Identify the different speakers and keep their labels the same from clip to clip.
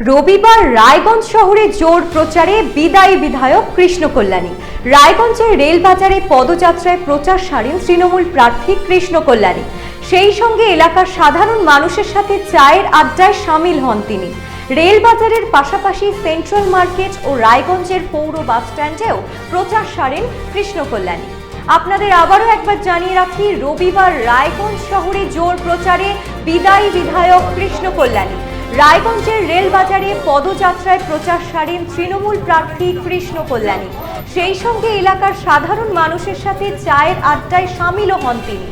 Speaker 1: রবিবার রায়গঞ্জ শহরে জোর প্রচারে বিদায়ী বিধায়ক কৃষ্ণ কল্যাণী। রায়গঞ্জের রেলবাজারে পদযাত্রায় প্রচার সারেন তৃণমূল প্রার্থী কৃষ্ণ কল্যাণী। সেই সঙ্গে এলাকার সাধারণ মানুষের সাথে চায়ের আড্ডায় সামিল হন তিনি। রেলবাজারের পাশাপাশি সেন্ট্রাল মার্কেট ও রায়গঞ্জের পৌর বাসস্ট্যান্ডেও প্রচার সারেন কৃষ্ণ কল্যাণী। আপনাদের আবারও একবার জানিয়ে রাখি, রবিবার রায়গঞ্জ শহরে জোর প্রচারে বিদায়ী বিধায়ক কৃষ্ণ কল্যাণী। রায়গঞ্জের রেলবাজারে পদযাত্রায় প্রচার সারেন তৃণমূল প্রার্থী কৃষ্ণ কল্যাণী। সেই সঙ্গে এলাকার সাধারণ মানুষের সাথে চায়ের আড্ডায় সামিলও হন তিনি।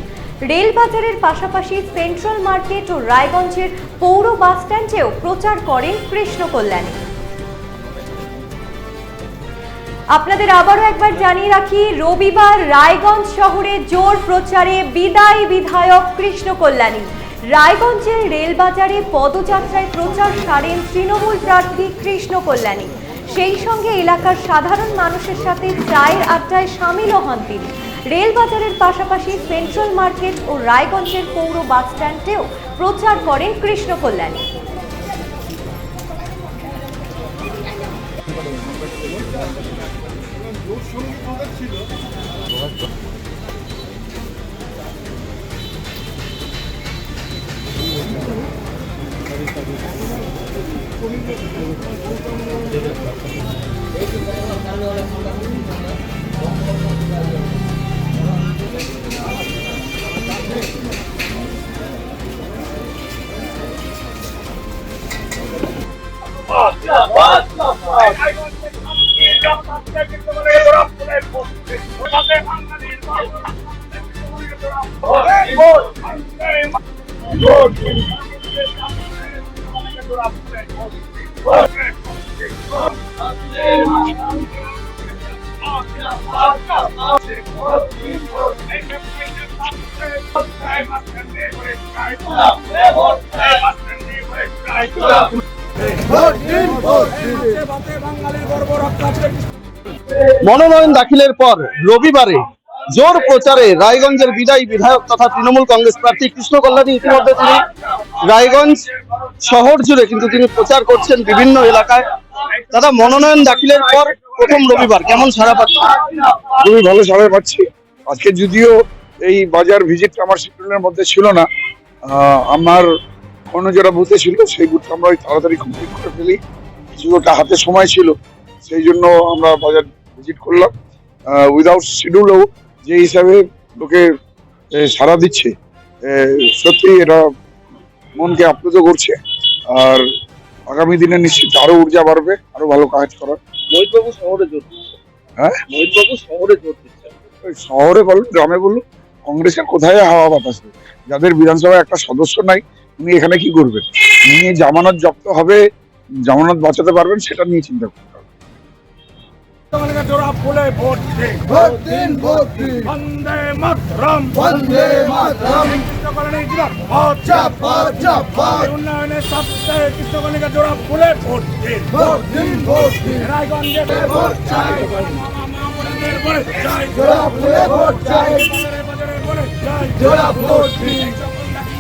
Speaker 1: রেলবাজারের পাশাপাশি সেন্ট্রাল মার্কেট ও রায়গঞ্জের পৌর বাসস্ট্যান্ডেও প্রচার করেন কৃষ্ণ কল্যাণী। আপনাদের আবারও একবার জানিয়ে রাখি, রবিবার রায়গঞ্জ শহরে জোর প্রচারে বিদায়ী বিধায়ক কৃষ্ণ কল্যাণী। রায়গঞ্জের রেলবাজারে পদযাত্রায় প্রচার সারেন তৃণমূল প্রার্থী কৃষ্ণ কল্যাণী। সেই সঙ্গে এলাকার সাধারণ মানুষের সাথে চায়ের আড্ডায় সামিলও হন তিনি। রেলবাজারের পাশাপাশি সেন্ট্রাল মার্কেট ও রায়গঞ্জের পৌর বাসস্ট্যান্ডেও প্রচার করেন কৃষ্ণ কল্যাণী।
Speaker 2: মনোনয়ন দাখিলের পর রবিবারে জোর প্রচারে রায়গঞ্জের বিদায়ী বিধায়ক তথা তৃণমূল কংগ্রেস প্রার্থী কৃষ্ণ কল্যাণী। ইতিমধ্যে তিনি রায়গঞ্জ শহর জুড়ে কিন্তু তিনি প্রচার করছেন বিভিন্ন এলাকায়। দাদা, মনোনয়ন দাখিলের পর প্রথম রবিবার কেমন সাড়া পাচ্ছেন?
Speaker 3: খুবই ভালো সাড়া পাচ্ছি। আজকে যদিও এই বাজার ভিজিটটা আমার শিডিউলের মধ্যে ছিল না, আমার অন্য যারা বুথে ছিল সেই বুথটা আমরা তাড়াতাড়ি কমপ্লিট করে ফেলি, কিছুটা হাতে সময় ছিল, সেই জন্য আমরা বাজার ভিজিট করলাম। উইদাউট শিডিউলও যে হিসাবে লোকে সাড়া দিচ্ছে, সত্যি এটা মনকে আপ্লুত করছে। আর আগামী দিনে নিশ্চিত আরো ঊর্জা বাড়বে, আরো ভালো কাজ করার।
Speaker 2: মহিতবাবু শহরে জোর দিচ্ছে।
Speaker 3: হ্যাঁ,
Speaker 2: মহিতবাবু শহরে জোর দিচ্ছে।
Speaker 3: শহরে বলুন, গ্রামে বলুন, কংগ্রেসের কোথায় হাওয়া বাতাস? যাদের বিধানসভায় একটা সদস্য নাই, উনি এখানে কি করবেন? উনি জামানত জব্দ হবে, জামানত বাঁচাতে পারবেন, সেটা নিয়ে চিন্তা করতে হবে।
Speaker 4: উন্নয়নের স্বার্থে কৃষ্ণকলিকা জোড়া ফুলে ভোট দিন, ভোট দিন, ভোট দিন। রায়গঞ্জে ভোট চাই, জোড়া ফুলে ভোট চাই, বাজারে বলে চাই, জোড়া ভোট দিন।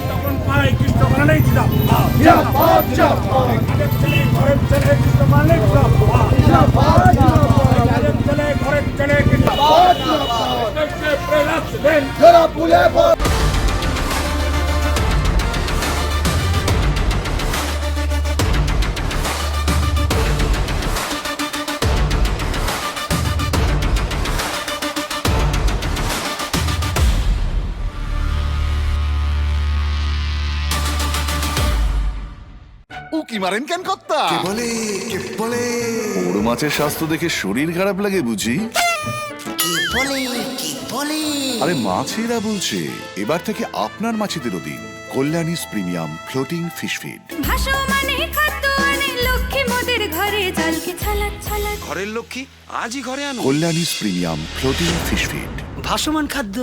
Speaker 4: যখন পাই কৃষ্ণকলিকা জিন্দাবাদ, জিন্দাবাদ, জিন্দাবাদ। আগের ছেলে ঘরের ছেলে কৃষ্ণকলিকা জিন্দাবাদ, জিন্দাবাদ, জিন্দাবাদ। আগের ছেলে ঘরের ছেলে জিন্দাবাদ, জিন্দাবাদ। দেশে প্রয়াস দেন, জোড়া ফুলে ভোট।
Speaker 5: উকি মারেন কেন কর্তা?
Speaker 6: কে বলে
Speaker 5: বড় মাছের স্বাস্থ্য দেখে শরীর খারাপ লাগে বুঝি?
Speaker 6: কে বলে
Speaker 5: আরে মাছেরা বলছে, এবার থেকে আপনার মাছেদেরও দিন কল্যাণীস প্রিমিয়াম ফ্লোটিং ফিশ ফিড।
Speaker 7: ভাসমানে খাদ্য আনে লক্ষ্মী মোদের ঘরে, জলকে ছলাক ছলাক।
Speaker 6: ঘরের লক্ষ্মী আজই ঘরে আনো
Speaker 5: কল্যাণীস প্রিমিয়াম ফ্লোটিং ফিশ ফিড।
Speaker 6: ভাসমান খাদ্য।